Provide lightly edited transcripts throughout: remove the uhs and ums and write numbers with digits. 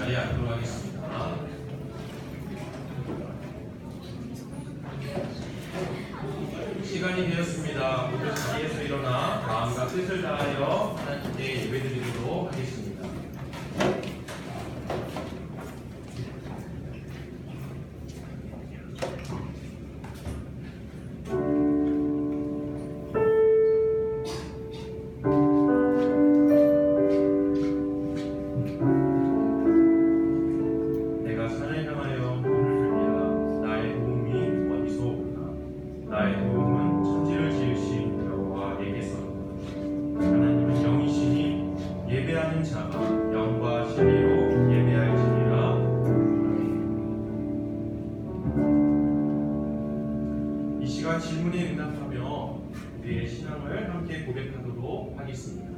자리에 앉도록 하겠습니다. 시간이 되었습니다. 모두 자리에서 일어나 마음과 뜻을 다하여 하나님께 예배드리도록 하겠습니다. 질문에 응답하며 우리의 신앙을 함께 고백하도록 하겠습니다.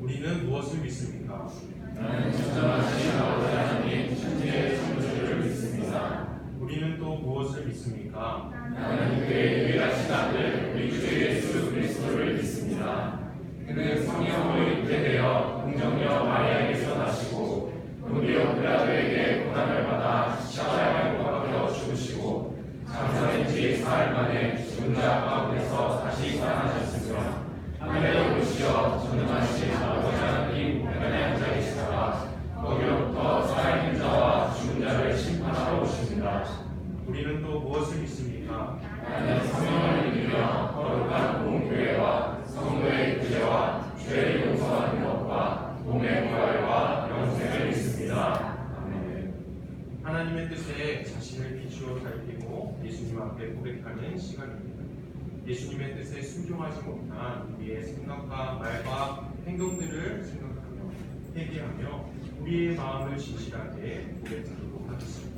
우리는 무엇을 믿습니까? 나는 전능하신 아버지 하나님 천지의 창조주를 믿습니다. 우리는 또 무엇을 믿습니까? 나는 그의 유일하신 아들 우리 주 예수 그리스도를 믿습니다. 그는 성령으로 잉태되어 동정녀 마리아에게서 나시고 본디오 빌라도에게 고난을 받아 십자가에 못 박혀 죽으시고 장사된 지 사흘 만에 죽은 자 가운데서 다시 살아나셨으며 하늘에 오르시어 전능하신 아버지 하나님 우편에 앉아 계시다가 거기로부터 살아있는 자와 죽은 자를 심판하러 오십니다. 우리는 또 무엇을 믿습니까? 나는 성령을 믿으며 거룩한 공교회와 성도의 구제와 죄를 용서하는 것과 몸의 부활과 영생을 믿습니다. 아멘. 하나님의 뜻에 자신을 비추어 살피고 예수님 앞에 고백하는 시간입니다. 예수님의 뜻에 순종하지 못한 우리의 생각과 말과 행동들을 생각하며 회개하며 우리의 마음을 진실하게 고백하도록 하겠습니다.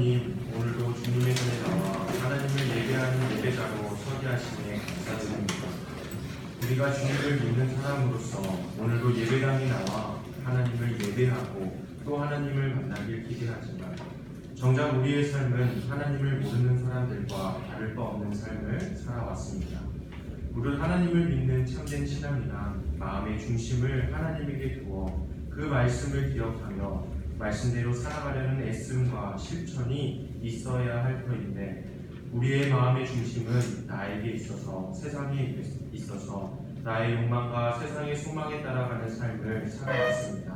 하나님, 오늘도 주님의 전에 나와 하나님을 예배하는 예배자로 서게 하심에 감사드립니다. 우리가 주님을 믿는 사람으로서 오늘도 예배당에 나와 하나님을 예배하고 또 하나님을 만나길 기대하지만 정작 우리의 삶은 하나님을 모르는 사람들과 다를 바 없는 삶을 살아왔습니다. 무릇 하나님을 믿는 참된 신앙이란 마음의 중심을 하나님에게 두어 그 말씀을 기억하며 말씀대로 살아가려는 애씀과 실천이 있어야 할 터인데 우리의 마음의 중심은 나에게 있어서 세상에 있어서 나의 욕망과 세상의 소망에 따라가는 삶을 살아왔습니다.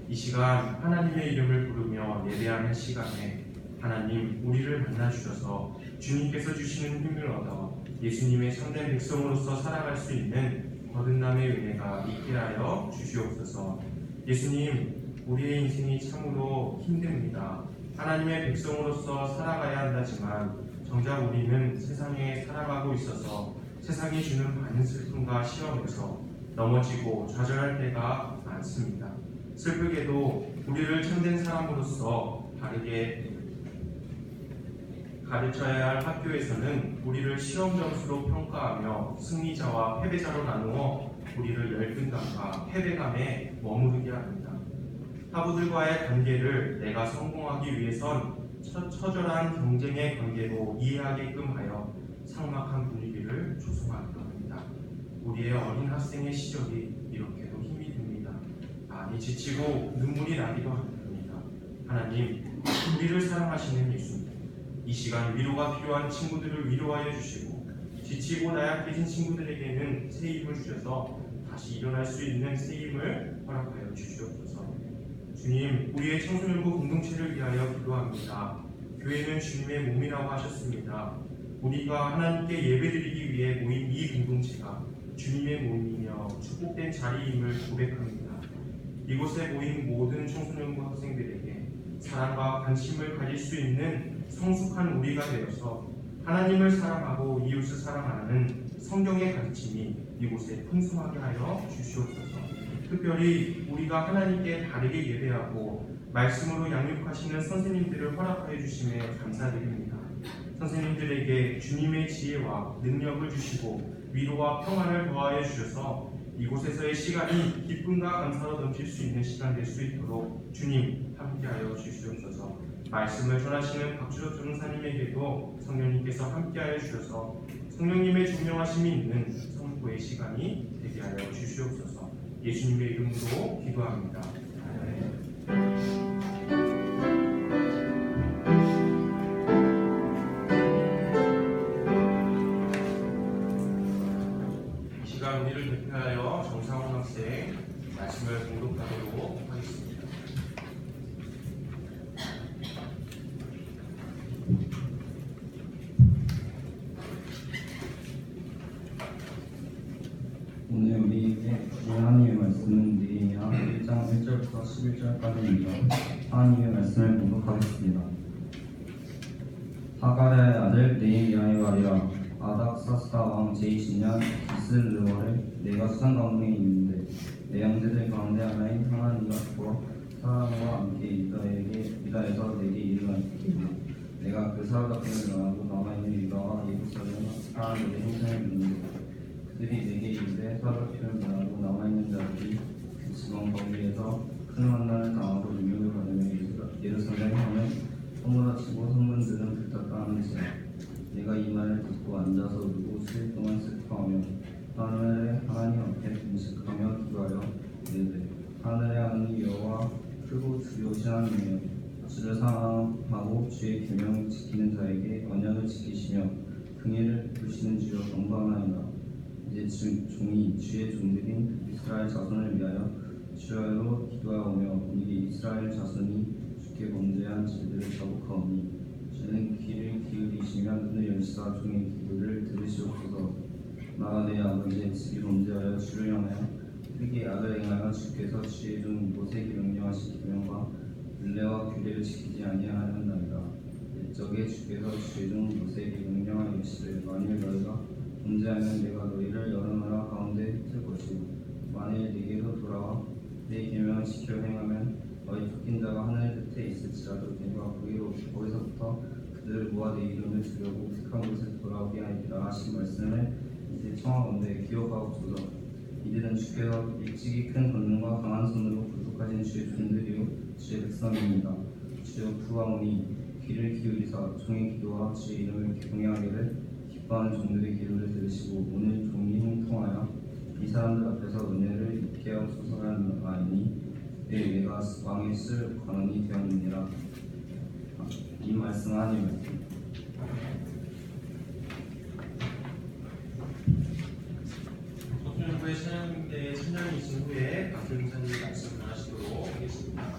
이 시간 하나님의 이름을 부르며 예배하는 시간에 하나님 우리를 만나주셔서 주님께서 주시는 힘을 얻어 예수님의 참된 백성으로서 살아갈 수 있는 거듭남의 은혜가 있게 하여 주시옵소서. 예수님, 우리의 인생이 참으로 힘듭니다. 하나님의 백성으로서 살아가야 한다지만 정작 우리는 세상에 살아가고 있어서 세상이 주는 많은 슬픔과 시험에서 넘어지고 좌절할 때가 많습니다. 슬프게도 우리를 참된 사람으로서 바르게 가르쳐야 할 학교에서는 우리를 시험 점수로 평가하며 승리자와 패배자로 나누어 우리를 열등감과 패배감에 머무르게 합니다. 타부들과의 관계를 내가 성공하기 위해선 처절한 경쟁의 관계로 이해하게끔 하여 삭막한 분위기를 조성하기도 합니다. 우리의 어린 학생의 시절이 이렇게도 힘이 듭니다. 많이 지치고 눈물이 나기도 합니다. 하나님, 우리를 사랑하시는 예수님, 이 시간 위로가 필요한 친구들을 위로하여 주시고 지치고 나약해진 친구들에게는 새 힘을 주셔서 다시 일어날 수 있는 새 힘을 허락하여 주시옵소서. 주님, 우리의 청소년부 공동체를 위하여 기도합니다. 교회는 주님의 몸이라고 하셨습니다. 우리가 하나님께 예배드리기 위해 모인 이 공동체가 주님의 몸이며 축복된 자리임을 고백합니다. 이곳에 모인 모든 청소년부 학생들에게 사랑과 관심을 가질 수 있는 성숙한 우리가 되어서 하나님을 사랑하고 이웃을 사랑하는 성경의 가르침이 이곳에 풍성하게 하여 주시옵소서. 특별히 우리가 하나님께 바르게 예배하고 말씀으로 양육하시는 선생님들을 허락하여 주심에 감사드립니다. 선생님들에게 주님의 지혜와 능력을 주시고 위로와 평안을 더하여 주셔서 이곳에서의 시간이 기쁨과 감사로 넘칠 수 있는 시간 될 수 있도록 주님 함께하여 주시옵소서. 말씀을 전하시는 박주조 전사님에게도 성령님께서 함께하여 주셔서 성령님의 조명하심이 있는 성포의 시간이 되게 하여 주시옵소서. 예수님의 이름으로 기도합니다. 이 시간 우리를 대표하여 정상훈 학생 말씀을 공독하도록 하겠습니다. 오늘 우리에게 하나님의 말씀은 느헤미야 1장 1절부터 11절까지입니다. 하나님의 말씀을 공독하겠습니다. 하갈의 아들 느헤미야의 말이라. 아닥사스다 왕 제20년 기슬르월에 내가 수상 가운데 있는데 내 형제들 가운데 하나인 하나니가 죽어 사람과 함께 유다에서 내게 이르렀기에 내가 그 사로잡힘을 명하고 남아있는 유다와 예루살렘 사람들의 형상을 묻는데 그들이 내게 이르되 사로잡힘을 명하고 남아있는 자들이 그 지방 거기에서 큰 환난을 당하고 능력을 받으며 예루살렘 하면 허물어치고 성문들은 불탔다 하는지라. 내가 이 말을 듣고 앉아서 울고 수일 동안 슬퍼하며 하나님 앞에 금식하며 기도하여 이르되 하늘의 하나님 여호와 크고 두려우신 하나님이여 주를 사랑하고 주의 계명을 지키는 자에게 언약을 지키시며 긍휼을 베푸시는 주여 경배하나이다. 이제 종이 주의 종들인 이스라엘 자손을 위하여 주야로 기도하오며 우리 이스라엘 자손이 주께 범죄한 죄들을 자복하오니 주는 귀를 기울이시며 눈을 열시사 종의 기도를 들으시옵소서. 나가 내 아버지의 집이 범죄하여 주를 향하여 크게 악을 행하여 주께서 주의 종 모세에게 명령하신 계명과 율례와 규례를 지키지 아니하였나이다. 옛적에 주께서 주의 종 모세에게 명령하여 이르시되 만일 너희가 범죄하면 내가 너희를 여러 나라 가운데 흩을 것이고 만일 네게로 돌아와 내 계명을 지켜 행하면 너희 쫓긴 자가 하늘 끝에 있을지라도 내가 거기서부터 너를 주려고 택한 곳에 돌아오게 하리라 하신 말씀을 이제 청하건대 기억하옵소서. 이들은 주께서 일찍이 큰 권능과 강한 손으로 구속하신 주의 종들이요 주의 백성입니다. 주여 구하오니 귀를 기울이사 종의 기도와 주의 이름을 경외하기를 기뻐하는 종들의 기도를 들으시고 오늘 종이 형통하여 이 사람들 앞에서 은혜를 입게 하옵소서 하나이니 내가 왕의 쓸 관원이 되었느니라. 이 말씀은 하나님의 말씀. 법정부의 신앙의 찬양이 있은 후에 박준 목사님이 말씀을 하시도록 하겠습니다.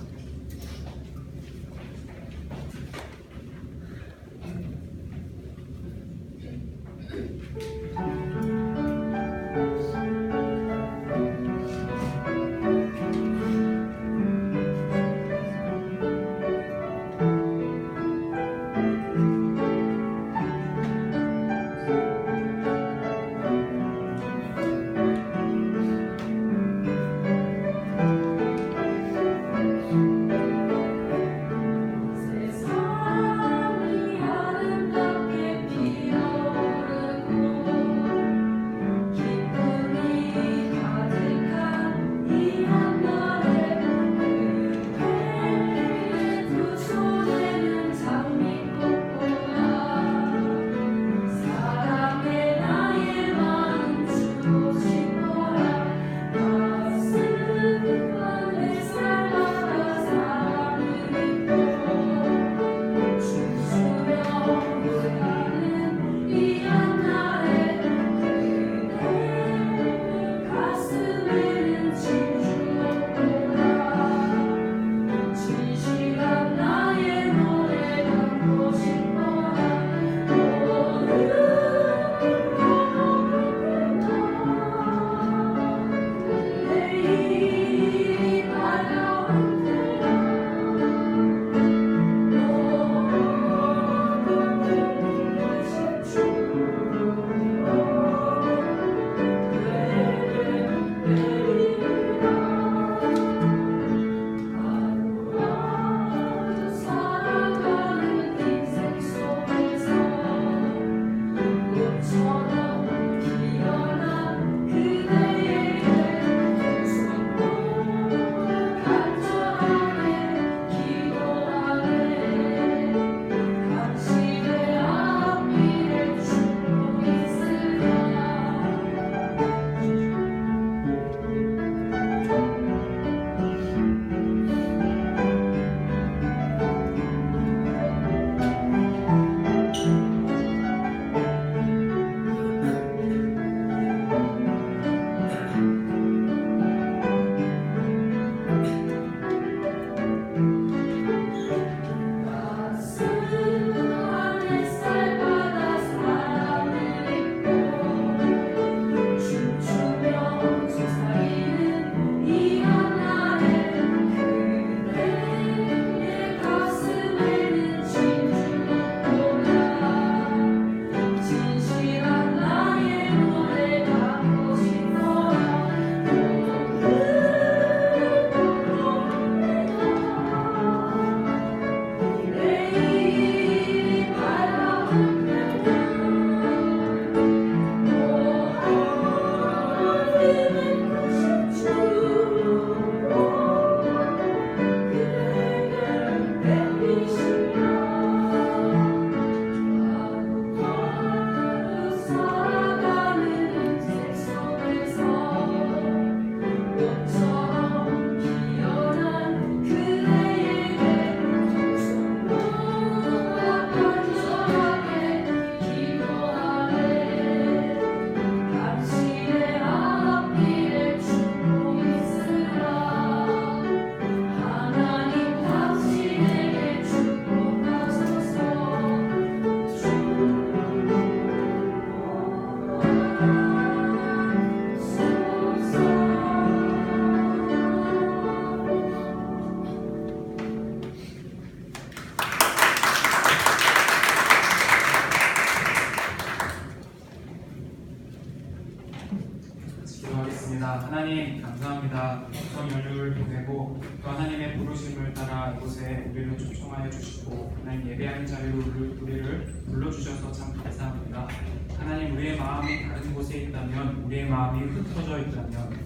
기도하겠습니다. 하나님 감사합니다. 추석 연휴를 보내고 또 또 하나님의 부르심을 따라 이곳에 우리를 초청하여 주시고 하나님 예배하는 자리로 우리를 불러주셔서 참 감사합니다. 하나님 우리의 마음이 다른 곳에 있다면, 우리의 마음이 흩어져 있다면,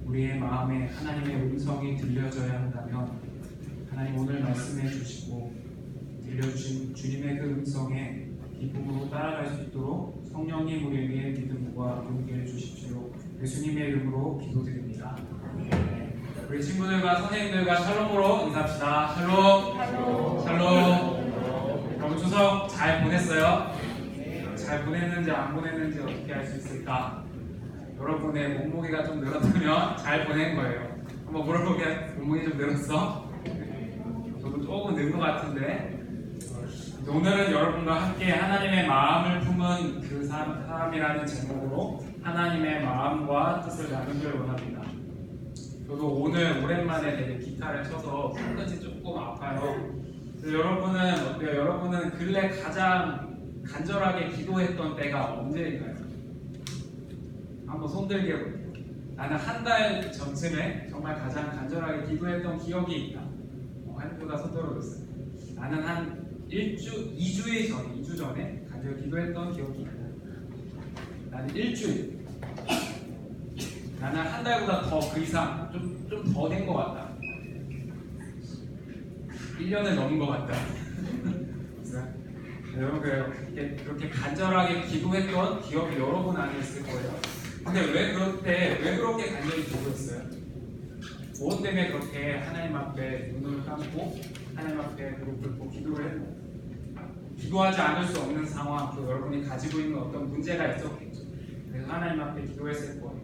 우리의 마음에 하나님의 음성이 들려져야 한다면 하나님 오늘 말씀해 주시고 들려주신 주님의 그 음성에 기쁨으로 따라갈 수 있도록 성령님 우리에게 믿음과 용기를 주십시오. 예수님의 이름으로 기도드립니다. 우리 친구들과 선생님들과 샬롬으로 인사합시다. 샬롬. 샬롬. 여러분 추석 잘 보냈어요? 잘 보냈는지 안 보냈는지 어떻게 알 수 있을까? 여러분의 몸무게가 좀 늘었다면 잘 보낸 거예요. 한번 물어보게. 몸무게 좀 늘었어? 저도 조금 는 것 같은데 오늘은 여러분과 함께 하나님의 마음을 품은 그 사람이라는 제목으로 하나님의 마음과 뜻을 나누기를 원합니다. 저도 오늘 오랜만에 되게 기타를 쳐서 손끝이 조금 아파요. 여러분은 어때요? 여러분은 근래 가장 간절하게 기도했던 때가 언제인가요? 한번 손들게 볼게요. 나는 한 달 전쯤에 정말 가장 간절하게 기도했던 기억이 있다. 한두가 손 들어줬어요. 나는 한 2주 전에 간절히 기도했던 기억이 있다. 나는 일주일. 나는 한 달보다 더 그 이상 좀 더 된 것 같다. 1년을 넘은 것 같다. 여러분 그렇게 간절하게 기도했던 기억이 여러분 안에 있을 거예요. 근데 왜 그렇게 간절히 기도했어요? 무엇 때문에 그렇게 하나님 앞에 눈을 감고 하나님 앞에 무릎을 꿇고 기도를 했나요? 기도하지 않을 수 없는 상황, 또 여러분이 가지고 있는 어떤 문제가 있었겠죠. 그래서 하나님 앞에 기도했을 거예요.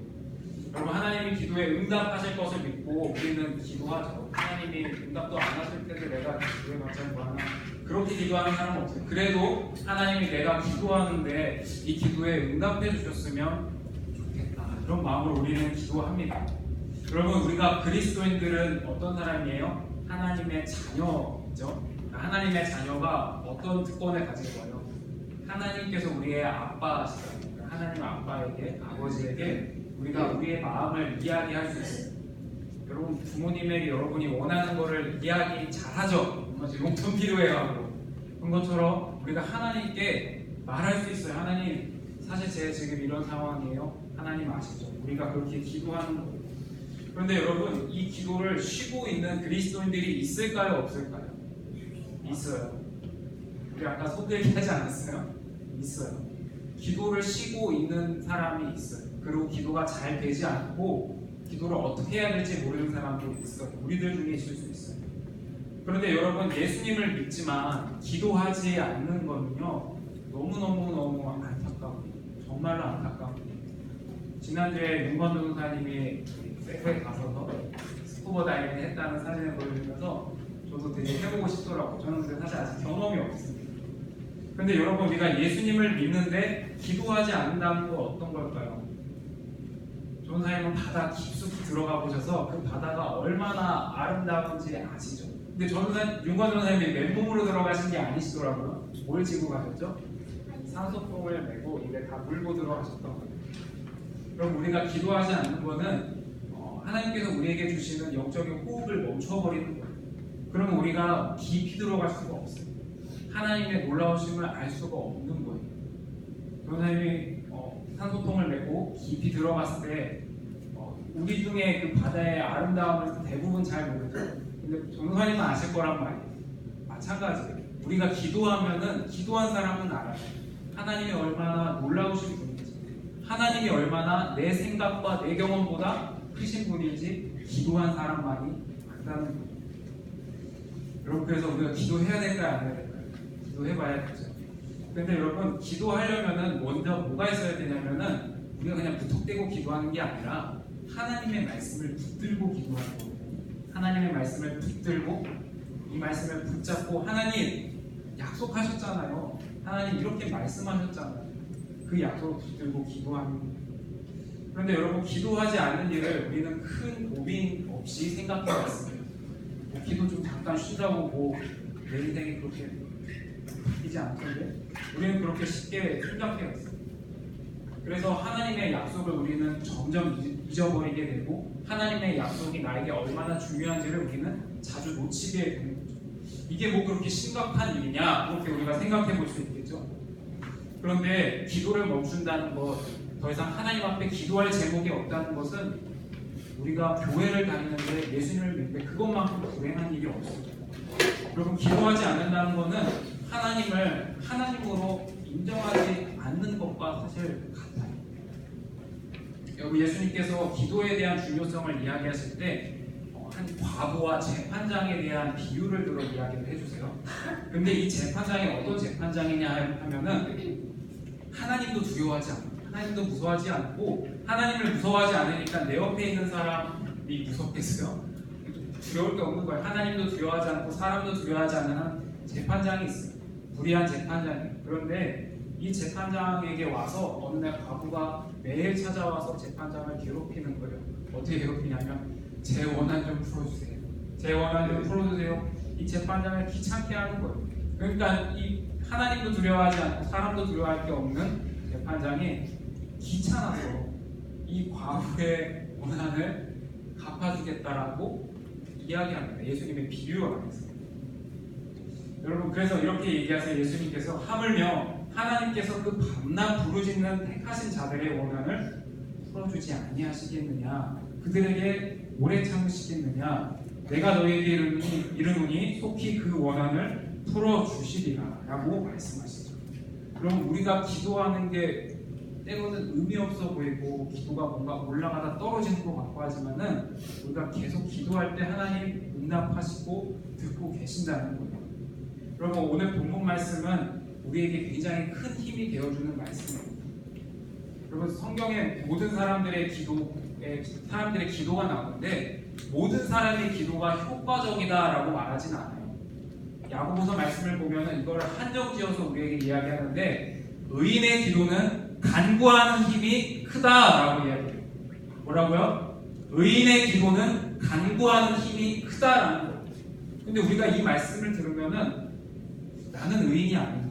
여러분 하나님이 기도에 응답하실 것을 믿고 우리는 기도하죠. 하나님이 응답도 안 하실 때도 내가 기도에 맞지 뭐하나 그렇게 기도하는 사람은 없어요. 그래도 하나님이 내가 기도하는데 이 기도에 응답해 주셨으면 좋겠다. 그런 마음으로 우리는 기도합니다. 여러분 우리가 그리스도인들은 어떤 사람이에요? 하나님의 자녀죠. 하나님의 자녀가 어떤 특권을 가지고 와요? 하나님께서 우리의 아빠시다. 하나님 아빠에게, 아버지에게 우리가 우리의 마음을 이야기할 수 있어요. 여러분 부모님에게 여러분이 원하는 것을 이야기 잘하죠. 용돈 필요해요. 그런 것처럼 우리가 하나님께 말할 수 있어요. 하나님 사실 제가 지금 이런 상황이에요. 하나님 아시죠? 우리가 그렇게 기도하는 거예요. 그런데 여러분 이 기도를 쉬고 있는 그리스도인들이 있을까요? 없을까요? 있어요. 우리 아까 손들기 하지 않았어요? 있어요. 기도를 쉬고 있는 사람이 있어요. 그리고 기도가 잘 되지 않고 기도를 어떻게 해야 될지 모르는 사람도 있어요. 우리들 중에 있을 수 있어요. 그런데 여러분 예수님을 믿지만 기도하지 않는 거는요 너무너무 안타까워요. 정말로 안타까워요. 지난주에 윤건 전도사님이 세부에 가서 스쿠버 다이빙 했다는 사진을 보여주면서 저도 되게 해보고 싶더라고요. 저는 근데 사실 아직 경험이 없습니다. 근데 여러분 우리가 예수님을 믿는데 기도하지 않는다는 건 어떤 걸까요? 전도사님은 바다 깊숙이 들어가 보셔서 그 바다가 얼마나 아름다운지 아시죠? 근데 윤건 전도사님이 맨몸으로 들어가신 게 아니시더라고요. 뭘 지고 가셨죠? 산소통을 메고 입에 다 물고 들어가셨던 거예요. 그럼 우리가 기도하지 않는 거는 하나님께서 우리에게 주시는 영적인 호흡을 멈춰버리는 거예요. 그러면 우리가 깊이 들어갈 수가 없어요. 하나님의 놀라우심을 알 수가 없는 거예요. 전도사님이 산소통을 메고 깊이 들어갔을 때 우리 중에 그 바다의 아름다움을 대부분 잘 모르죠. 근데 전도사님은 아실 거란 말이에요. 마찬가지예요. 우리가 기도하면은 기도한 사람은 알아요. 하나님이 얼마나 놀라우신 분인지, 하나님이 얼마나 내 생각과 내 경험보다 크신 분인지 기도한 사람만이 안다는 거예요. 여러분 그래서 우리가 기도해야 될까요? 안 해야 될까요? 기도해봐야겠죠. 근데 여러분 기도하려면은 먼저 뭐가 있어야 되냐면은 우리가 그냥 무턱대고 기도하는 게 아니라 하나님의 말씀을 붙들고 기도하는 거예요. 하나님의 말씀을 붙들고 이 말씀을 붙잡고 하나님 약속하셨잖아요. 하나님 이렇게 말씀하셨잖아요. 그 약속을 붙들고 기도하는 거예요. 그런데 여러분 기도하지 않는 일을 우리는 큰 고민 없이 생각해 왔습니다. 기도 좀 잠깐 쉬자고 내 인생이 그렇게 바뀌지 않던데 우리는 그렇게 쉽게 생각해 왔어요. 그래서 하나님의 약속을 우리는 점점 잊어버리게 되고 하나님의 약속이 나에게 얼마나 중요한지를 우리는 자주 놓치게 되는 거죠. 이게 뭐 그렇게 심각한 일이냐 그렇게 우리가 생각해 볼 수 있겠죠. 그런데 기도를 멈춘다는 것, 더 이상 하나님 앞에 기도할 제목이 없다는 것은 우리가 교회를 다니는데 예수님을 믿는데 그것만큼 불행한 일이 없습니다. 여러분, 기도하지 않는다는 것은 하나님을 하나님으로 인정하지 않는 것과 사실 같아요. 여러분, 예수님께서 기도에 대한 중요성을 이야기하실 때 한 과부와 재판장에 대한 비유를 들어 이야기를 해주세요. 근데 이 재판장이 어떤 재판장이냐 하면은 하나님도 두려워하지 않고 하나님도 무서워하지 않고 하나님을 무서워하지 않으니까 내 옆에 있는 사람이 무섭겠어요? 두려울 게 없는 거예요. 하나님도 두려워하지 않고 사람도 두려워하지 않는 한 재판장이 있어요. 불의한 재판장이. 그런데 이 재판장에게 와서 어느 날 과부가 매일 찾아와서 재판장을 괴롭히는 거예요. 어떻게 괴롭히냐면 제 원한 좀 풀어주세요. 제 원한 좀 풀어주세요. 이 재판장을 귀찮게 하는 거예요. 그러니까 이 하나님도 두려워하지 않고 사람도 두려워할 게 없는 재판장이 귀찮아서 이 과부의 원한을 갚아주겠다라고 이야기합니다. 예수님의 비유 안에서. 여러분, 그래서 이렇게 얘기하세요. 예수님께서 하물며 하나님께서 그 밤낮 부르짖는 택하신 자들의 원한을 풀어주지 아니하시겠느냐, 그들에게 오래 참으시겠느냐, 내가 너희에게 이르노니 속히 그 원한을 풀어주시리라 라고 말씀하시죠. 그럼 우리가 기도하는 게 때로는 의미 없어 보이고 기도가 뭔가 올라가다 떨어지는 것 같고 하지만은 우리가 계속 기도할 때 하나님 응답하시고 듣고 계신다는 거예요. 여러분, 오늘 본문 말씀은 우리에게 굉장히 큰 힘이 되어주는 말씀입니다. 여러분, 성경에 모든 사람들의 기도가 나오는데 모든 사람의 기도가 효과적이다라고 말하진 않아요. 야고보서 말씀을 보면은 이걸 한정지어서 우리에게 이야기하는데 의인의 기도는 간구하는 힘이 크다라고 이야기해요. 뭐라고요? 의인의 기도는 간구하는 힘이 크다라는 거예요. 근데 우리가 이 말씀을 들으면은 나는 의인이 아닙니다.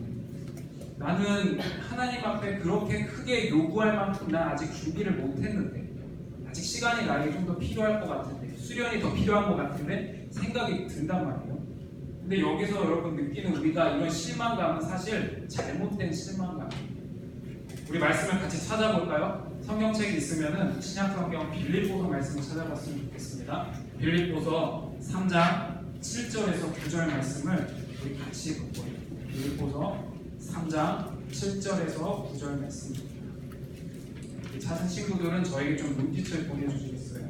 나는 하나님 앞에 그렇게 크게 요구할 만큼 난 아직 준비를 못했는데, 아직 시간이 나에게 좀 더 필요할 것 같은데, 수련이 더 필요한 것 같은데 생각이 든단 말이에요. 근데 여기서 여러분 느끼는 우리가 이런 실망감은 사실 잘못된 실망감이에요. 우리 말씀을 같이 찾아볼까요? 성경책이 있으면은 신약성경 빌립보서 말씀을 찾아봤으면 좋겠습니다. 빌립보서 3장 7절에서 9절 말씀을 우리 같이 볼 거예요. 빌립보서 3장 7절에서 9절 말씀입니다. 찾은 친구들은 저에게 좀 눈빛을 보내주시겠어요?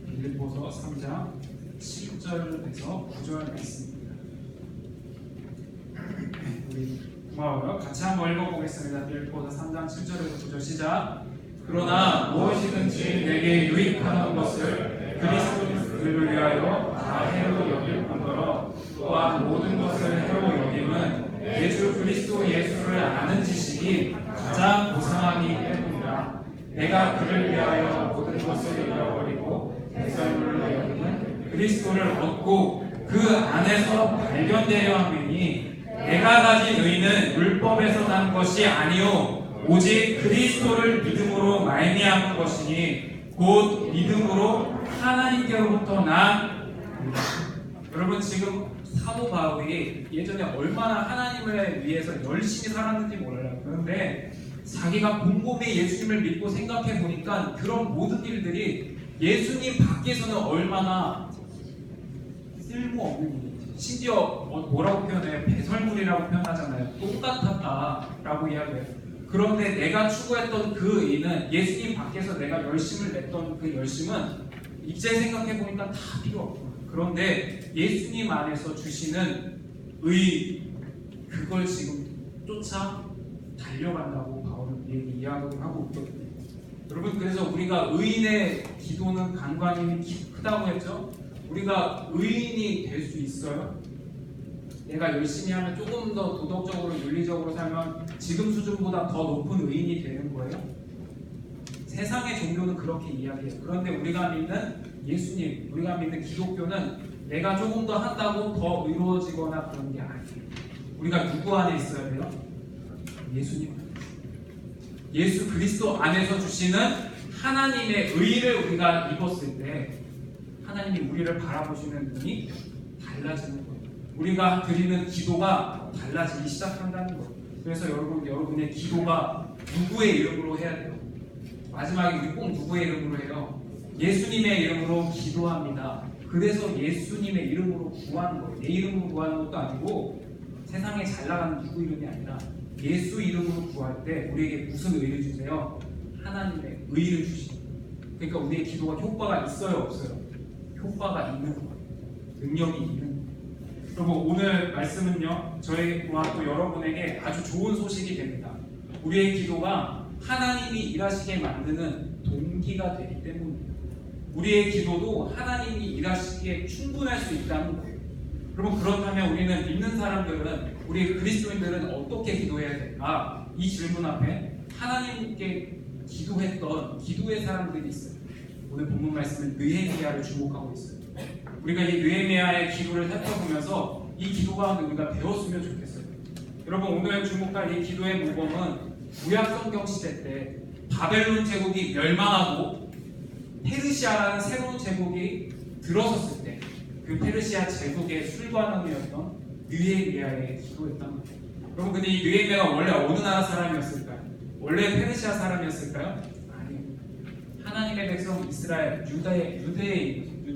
빌립보서 3장 7절에서 9절 말씀입니다. 우리 고마워요. 같이 한번 읽어보겠습니다. 빌립보서 3장 7절에서 9절 시작. 그러나 무엇이든지 내게 유익하는 것을 그리스도를 위하여 다 해로 여길 뿐더러 또한 모든 것을 해로 여김은 예수 그리스도 예수를 아는 지식이 가장 고상하기 때문이라. 내가 그를 위하여 모든 것을 잃어버리고 대설물로 여기는 그리스도를 얻고 그 안에서 발견되려 함이니 내가 가진 의는 율법에서 난 것이 아니요 오직 그리스도를 믿음으로 말미암은 것이니 곧 믿음으로 하나님께로부터 난. 여러분, 지금 사도 바울이 예전에 얼마나 하나님을 위해서 열심히 살았는지 몰라요. 그런데 자기가 곰곰이 예수님을 믿고 생각해 보니까 그런 모든 일들이 예수님 밖에서는 얼마나 쓸모없는 일이지. 심지어 뭐라고 표현해요? 배설물이라고 표현하잖아요. 똑같았다라고 이야기해요. 그런데 내가 추구했던 그 의는, 예수님 밖에서 내가 열심을 냈던 그 열심은 이제 생각해 보니까 다 필요 없구나. 그런데 예수님 안에서 주시는 의, 그걸 지금 쫓아 달려간다고 바울은 우리에게 이야기를 하고 있거든요. 여러분, 그래서 우리가 의인의 기도는 간관이 크다고 했죠. 우리가 의인이 될 수 있어요? 내가 열심히 하면 조금 더 도덕적으로 윤리적으로 살면 지금 수준보다 더 높은 의인이 되는 거예요? 세상의 종교는 그렇게 이야기해요. 그런데 우리가 믿는 예수님, 우리가 믿는 기독교는 내가 조금 더 한다고 더 의로워지거나 그런 게 아니에요. 우리가 누구 안에 있어야 돼요? 예수님. 예수 그리스도 안에서 주시는 하나님의 의를 우리가 입었을 때 하나님이 우리를 바라보시는 눈이 달라지는 거예요. 우리가 드리는 기도가 달라지기 시작한다는 거예요. 그래서 여러분의 기도가 누구의 이름으로 해야 돼요? 마지막에 우리 꼭 누구의 이름으로 해요? 예수님의 이름으로 기도합니다. 그래서 예수님의 이름으로 구하는 거예요. 내 이름으로 구하는 것도 아니고 세상에 잘 나가는 누구 이름이 아니라 예수 이름으로 구할 때 우리에게 무슨 의를 주세요? 하나님의 의를 주시죠. 그러니까 우리의 기도가 효과가 있어요, 없어요? 효과가 있는 거예요. 능력이 있는 거예요. 그리고 오늘 말씀은요, 저희와 또 여러분에게 아주 좋은 소식이 됩니다. 우리의 기도가 하나님이 일하시게 만드는 동기가 되기 때문입니다. 우리의 기도도 하나님이 일하시기에 충분할 수 있다는 거예요. 그럼 그렇다면 우리는 믿는 사람들은, 우리 그리스도인들은 어떻게 기도해야 될까? 이 질문 앞에 하나님께 기도했던 기도의 사람들이 있어요. 오늘 본문 말씀은 느헤미야를 주목하고 있어요. 우리가 이 느헤미야의 기도를 살펴보면서 이 기도 가운데 우리가 배웠으면 좋겠어요. 여러분, 오늘 주목할 이 기도의 모범은 구약성경 시대 때 바벨론 제국이 멸망하고 페르시아라는 새로운 제국이 들어섰을 때 그 페르시아 제국의 술관원이었던 느헤미야의 기도였단 말이에요. 여러분, 근데 이 느헤미야가 원래 어느 나라 사람이었을까요? 원래 페르시아 사람이었을까요? 아니요. 하나님의 백성 이스라엘, 유대인.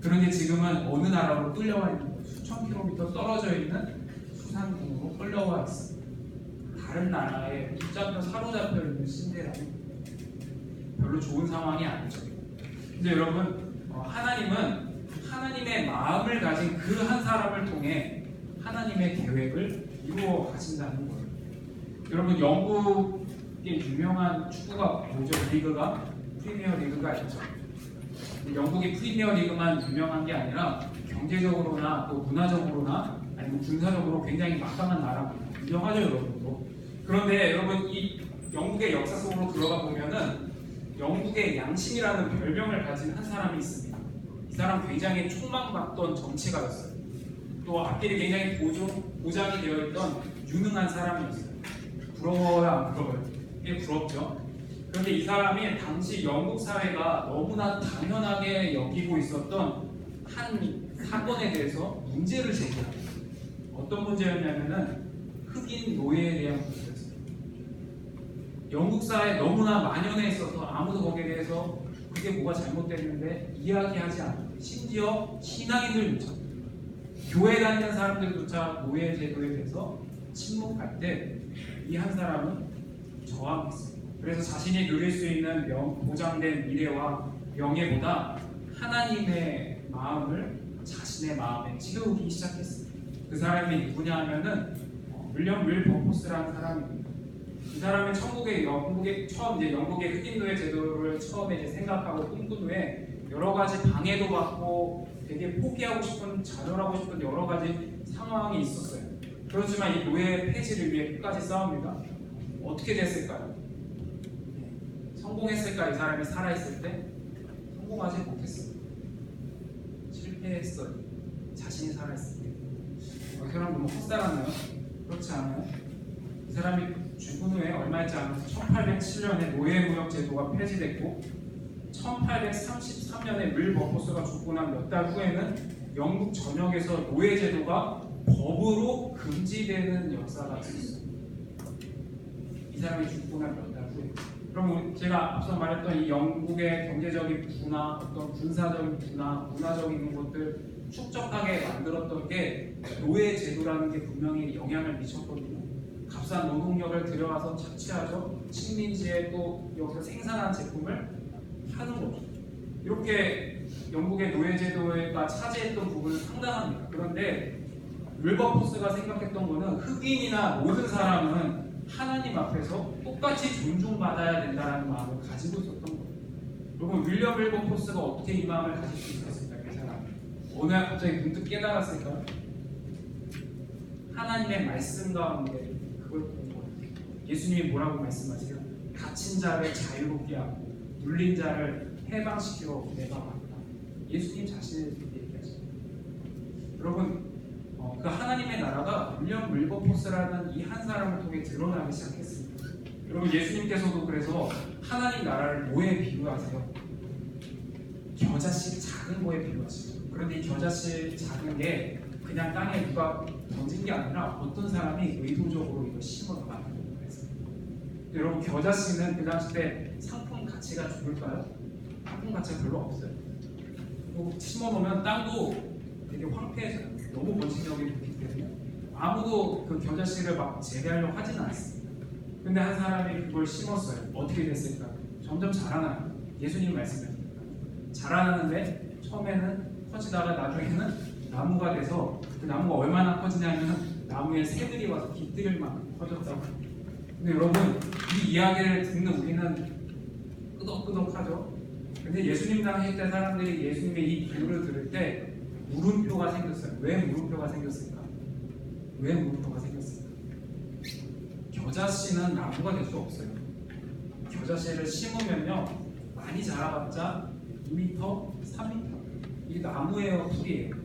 그런데 지금은 어느 나라로 끌려와 있는 거예요? 수천 킬로미터 떨어져 있는 수상궁으로 끌려와 있어요. 다른 나라에 붙잡혀 사로잡혀 있는 신대라는 별로 좋은 상황이 아니죠. 근데 여러분, 하나님은 하나님의 마음을 가진 그 한 사람을 통해 하나님의 계획을 이루어 가신다는 거예요. 여러분, 영국의 유명한 축구가 뭐죠? 리그가 프리미어 리그가 있죠. 영국의 프리미어 리그만 유명한 게 아니라 경제적으로나 또 문화적으로나 아니면 군사적으로 굉장히 막강한 나라입니다. 유명하죠, 여러분도. 그런데 여러분, 이 영국의 역사 속으로 들어가 보면은 영국의 양심이라는 별명을 가진 한 사람이 있습니다. 이 사람 굉장히 촉망받던 정치가였어요. 또 앞길이 굉장히 보장이 되어 있던 유능한 사람이었어요. 부러워요, 안 부러워요? 꽤 부럽죠. 그런데 이 사람이 당시 영국 사회가 너무나 당연하게 여기고 있었던 한 사건에 대해서 문제를 제기합니다. 어떤 문제였냐면은 흑인 노예에 대한 문제였어요. 영국 사회에 너무나 만연해 있어서 아무도 거기에 대해서 그게 뭐가 잘못됐는데 이야기하지 않아요. 심지어 신앙인들조차, 교회 다니는 사람들조차 노예 제도에 대해서 침묵할 때 이 한 사람은 저항했습니다. 그래서 자신이 누릴 수 있는 보장된 미래와 명예보다 하나님의 마음을 자신의 마음에 채우기 시작했습니다. 그 사람이 누구냐 하면은 윌리엄 윌버포스라는 사람입니다. 이 사람은 영국의 흑인 노예 제도를 처음에 생각하고 꿈꾼 후에 여러 가지 방해도 받고 되게 포기하고 싶은, 좌절하고 싶은 여러 가지 상황이 있었어요. 그렇지만 이 노예 폐지를 위해 끝까지 싸웁니다. 어떻게 됐을까요? 성공했을까? 이 사람이 살아있을 때? 성공하지 못했어요. 실패했어요. 자신이 살아있을 때. 이 사람 너무 헛살았나요? 그렇지 않아요? 이 사람이 죽은 후에 얼마 있지 않아서 1807년에 노예무역 제도가 폐지됐고 1833년에 윌버포스가 죽고 난 몇 달 후에는 영국 전역에서 노예 제도가 법으로 금지되는 역사가 있었어요. 이 사람이 죽고 난 몇 달 후에. 그럼 제가 앞서 말했던 이 영국의 경제적인 분화, 어떤 군사적인 분화, 문화적인 것들 축적하게 만들었던 게 노예 제도라는 게 분명히 영향을 미쳤거든요. 값싼 노동력을 들여와서 착취하죠. 식민지에 또 여기서 생산한 제품을 파는 거죠. 이렇게 영국의 노예 제도가 차지했던 부분은 상당합니다. 그런데 윌버포스가 생각했던 거는 흑인이나 모든 사람은 하나님 앞에서 똑같이 존중받아야 된다는 마음을 가지고 있었던 거예요. 여러분, 윌리엄 윌버포스가 어떻게 이 마음을 가질 수 있었을까요? 그 사람 어느 날 갑자기 문득 깨달았을까요? 하나님의 말씀 가운데 그걸 본 거예요. 예수님이 뭐라고 말씀하세요? 갇힌 자를 자유롭게 하고 눌린 자를 해방시키러 내가 왔다. 예수님 자신을 얘기하시죠. 여러분, 그 하나님의 나라가 윌리엄 윌버포스라는 이 한 사람을 통해 드러나기 시작했습니다. 여러분 예수님께서도 그래서 하나님 나라를 뭐에 비유하세요? 겨자씨 작은 거에 비유하시죠. 그런데 이 겨자씨 작은 게 그냥 땅에 누가 던진 게 아니라 어떤 사람이 의도적으로 이거 심어서 만든 거예요. 여러분 겨자씨는 그 당시 때 상품 가치가 죽을까요? 상품 가치가 별로 없어요. 그리고 심어놓으면 땅도 되게 황폐해져요. 너무 번식력이 좋기 때문에 아무도 그 겨자씨를 막 재배하려고 하지는 않습니다. 근데 한 사람이 그걸 심었어요. 어떻게 됐을까? 점점 자라나요. 예수님 말씀입니다. 자라나는데 처음에는 커지다가 나중에는 나무가 돼서 그 나무가 얼마나 커지냐면 나무에 새들이 와서 깃들일 만큼 커졌다고. 근데 여러분 이 이야기를 듣는 우리는 끄덕끄덕하죠. 근데 예수님 당시 때 사람들이 예수님의 이 비유를 들을 때 물음표가 생겼어요. 왜 물음표가 생겼을까? 왜 물음표가 생겼을까? 겨자씨는 나무가 될 수 없어요. 겨자씨를 심으면요 많이 자라봤자 2m, 3m. 이게 나무예요, 풀이에요.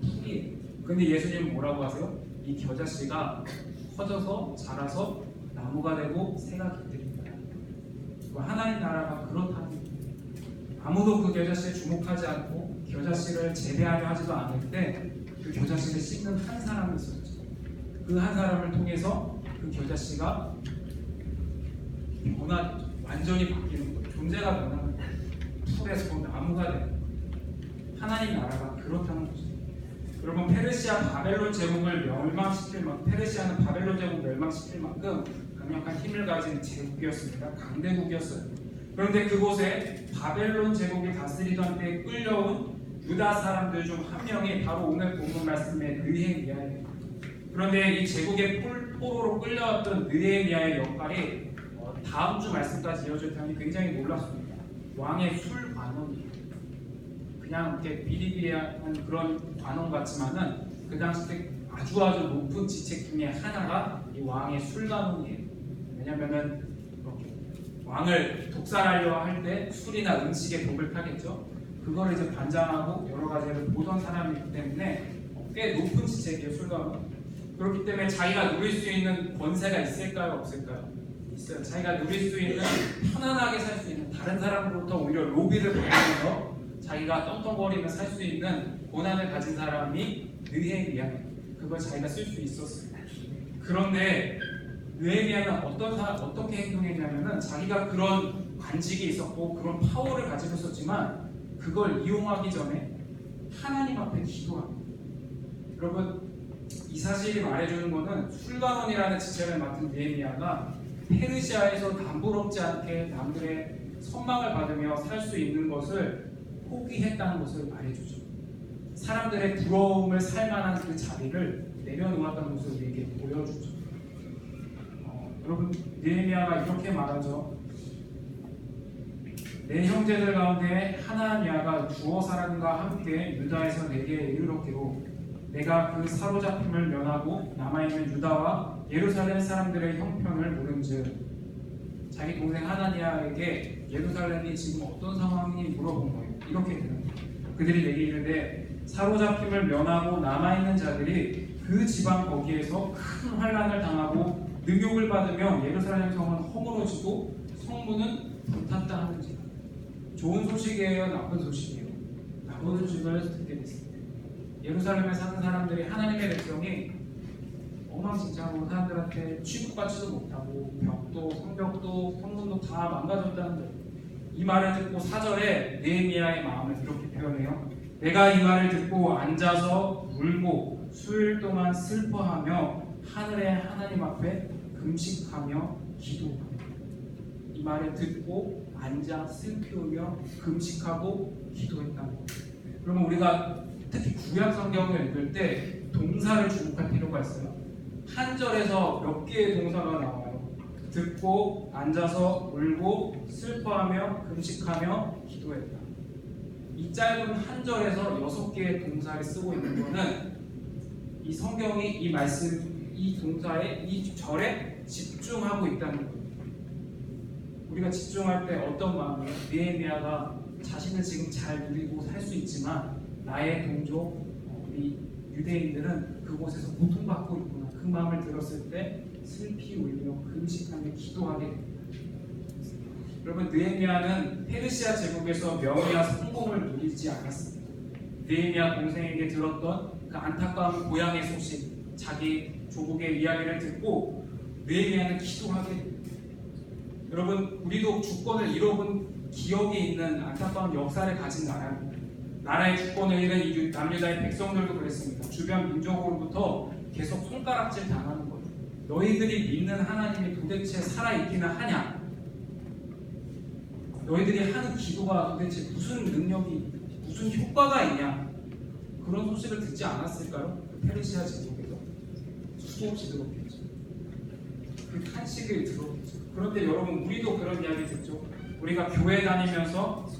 풀이에요. 근데 예수님은 뭐라고 하세요? 이 겨자씨가 커져서 자라서 나무가 되고 새가 깃들입니다. 하나님 나라가 그렇다는 거예요. 아무도 그 겨자씨에 주목하지 않고 겨자씨를 재배하려 하지도 않을 때 그 겨자씨를 씹는 한 사람이 있었죠. 그 한 사람을 통해서 그 겨자씨가 완전히 바뀌는 거예요. 존재가 변하는 거예요. 풀에서 나무가 되는 거예요. 하나님 나라가 그렇다는 거죠. 여러분 페르시아 바벨론 제국을 멸망시킬 만큼 페르시아는 바벨론 제국 멸망시킬 만큼 강력한 힘을 가진 제국이었습니다. 강대국이었어요. 그런데 그곳에 바벨론 제국이 다스리던 때 끌려온 유다 사람들 중 한 명이 바로 오늘 본문 말씀의 느헤미야예요. 그런데 이 제국의 포로로 끌려왔던 느헤미야의 역할이 다음 주 말씀까지 이어질 텐데 굉장히 놀랍습니다. 왕의 술 관원이에요. 그냥 이렇게 비리비리한 그런 관원 같지만은 그 당시 때 아주 높은 직책 중에 하나가 이 왕의 술 관원이에요. 왜냐면은 이렇게 왕을 독살하려 할 때 술이나 음식에 독을 타겠죠. 그걸 이제 관장하고 여러 가지를 보던 사람이기 때문에 꽤 높은 직책이에요, 술관원. 그렇기 때문에 자기가 누릴 수 있는 권세가 있을까요, 없을까요? 있어요. 자기가 누릴 수 있는 편안하게 살 수 있는 다른 사람으로부터 오히려 로비를 받으면서 자기가 떵떵거리며 살 수 있는 권한을 가진 사람이 느헤미야. 그걸 자기가 쓸 수 있었어요. 그런데 느헤미야는 어떻게 행동했냐면은 자기가 그런 관직이 있었고 그런 파워를 가지고 있었지만 그걸 이용하기 전에 하나님 앞에 기도합니다. 여러분 이 사실이 말해주는 것은 술관원이라는 직책을 맡은 느헤미야가 페르시아에서 남부럽지 않게 남들의 선망을 받으며 살 수 있는 것을 포기했다는 것을 말해주죠. 사람들의 부러움을 살만한 그 자리를 내려놓았다는 것을 우리에게 보여주죠. 여러분 느헤미야가 이렇게 말하죠. 내 형제들 가운데 하나냐가 두어 사람과 함께 유다에서 내게 이르렀기로 내가 그 사로잡힘을 면하고 남아있는 유다와 예루살렘 사람들의 형편을 물은즉 자기 동생 하나냐에게 예루살렘이 지금 어떤 상황인지 물어본 거예요. 이렇게 되는 거예요. 그들이 내게 이르되 사로잡힘을 면하고 남아있는 자들이 그 지방 거기에서 큰 환난을 당하고 능욕을 받으며 예루살렘 성은 허물어지고 성문은 불탔다 하는지. 좋은 소식이에요, 나쁜 소식이에요? 나쁜 소식을 듣게 됐습니다. 예루살렘에 사는 사람들이 하나님의 백성이 엉망진창으로 사람들한테 취급받지도 못하고 벽도, 성벽도, 성문도 다 망가졌다는 거예요. 이 말을 듣고 4절에 느헤미야의 마음을 이렇게 표현해요. 내가 이 말을 듣고 앉아서 울고 수일 동안 슬퍼하며 하늘의 하나님 앞에 금식하며 기도하며. 이 말을 듣고 앉아 슬피우며 금식하고 기도했다는 거예요. 그러면 우리가 특히 구약 성경을 읽을 때 동사를 주목할 필요가 있어요. 한 절에서 몇 개의 동사가 나와요. 듣고 앉아서 울고 슬퍼하며 금식하며 기도했다. 이 짧은 한 절에서 6개의 동사를 쓰고 있는 것은 이 성경이 이 말씀, 이 동사에, 이 절에 집중하고 있다는 거예요. 우리가 집중할 때 어떤 마음이에요? 느헤미야가 자신은 지금 잘 누리고 살 수 있지만 나의 동족, 우리 유대인들은 그곳에서 고통받고 있구나. 그 마음을 들었을 때 슬피 울며 금식하며 기도하게 됩니다. 여러분, 느헤미야는 페르시아 제국에서 명예와 성공을 누리지 않았습니다. 느헤미야 동생에게 들었던 그 안타까운 고향의 소식, 자기 조국의 이야기를 듣고 느헤미야는 기도하게 됩니다. 여러분, 우리도 주권을 잃어본 기억이 있는 안타까운 역사를 가진 나라입니다. 나라의 주권을 잃은 이 남유다의 백성들도 그랬습니다. 주변 민족으로부터 계속 손가락질 당하는 거예요. 너희들이 믿는 하나님이 도대체 살아있기는 하냐? 너희들이 하는 기도가 도대체 무슨 능력이, 무슨 효과가 있냐? 그런 소식을 듣지 않았을까요? 페르시아 제국에서 수없이 들었겠죠. 그 탄식을 들었겠죠. 그런데 여러분, 우리도 그런 이야기 듣죠. 우리가 교회 다니면서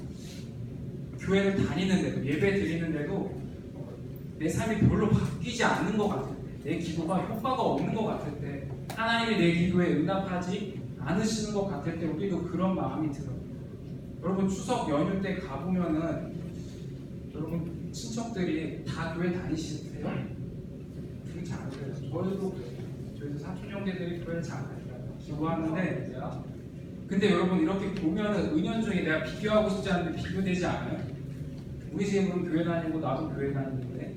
교회를 다니는데도, 예배 드리는데도 내 삶이 별로 바뀌지 않는 것 같을 때, 내 기도가 효과가 없는 것 같을 때, 하나님이 내 기도에 응답하지 않으시는 것 같을 때 우리도 그런 마음이 들어요. 여러분, 추석 연휴 때 가보면은 여러분 친척들이 다 교회 다니시세요? 되게 잘 안 돼요. 저희도 사촌 형제들이 교회 잘 안 가요. 기도하는데 근데 여러분, 이렇게 보면은 은연중에 내가 비교하고 싶지 않은데 비교되지 않아요? 우리 집은 교회 다니고 나도 교회 다니는데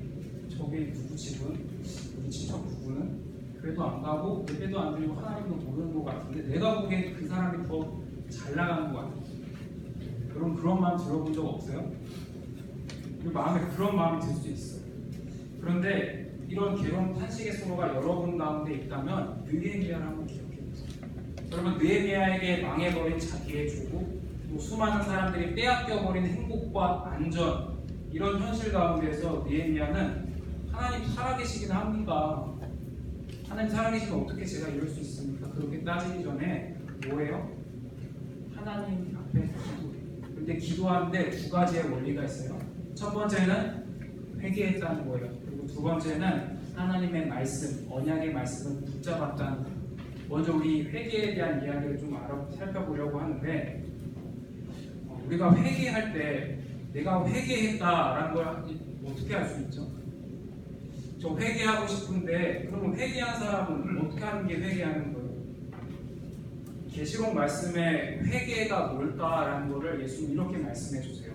저기 누구 집은, 우리 친척 누구는 교회도 안 가고 예배도 안 드리고 하나님도 모르는 것 같은데 내가 보기엔 그 사람이 더 잘 나가는 것 같아요. 여러분, 그런 마음 들어본 적 없어요? 그 마음에 그런 마음이 들 수 있어요. 그런데 이런 괴로운 탄식의 소로가 여러분 가운데 있다면 느헤미야를 한번 기억해 보세요. 여러분, 느헤미야에게 망해버린 자기의 조국, 또 수많은 사람들이 빼앗겨버린 행복과 안전, 이런 현실 가운데서 느헤미야는 하나님 살아계시긴 합니까? 하나님 살아계시면 어떻게 제가 이럴 수 있습니까? 그렇게 따지기 전에 뭐예요? 하나님 앞에 기도. 근데 기도하는데 두 가지의 원리가 있어요. 첫 번째는 회개했다는 거예요. 그리고 두 번째는 하나님의 말씀, 언약의 말씀을 붙잡았다는 거예요. 먼저 우리 회개에 대한 이야기를 좀 살펴보려고 하는데, 우리가 회개할 때 내가 회개했다라는 걸 어떻게 알 수 있죠? 저 회개하고 싶은데 그러면 회개한 사람은 어떻게 하는 게 회개하는 거예요? 계시록 말씀에 회개가 뭘까라는 거를 예수님 이렇게 말씀해 주세요.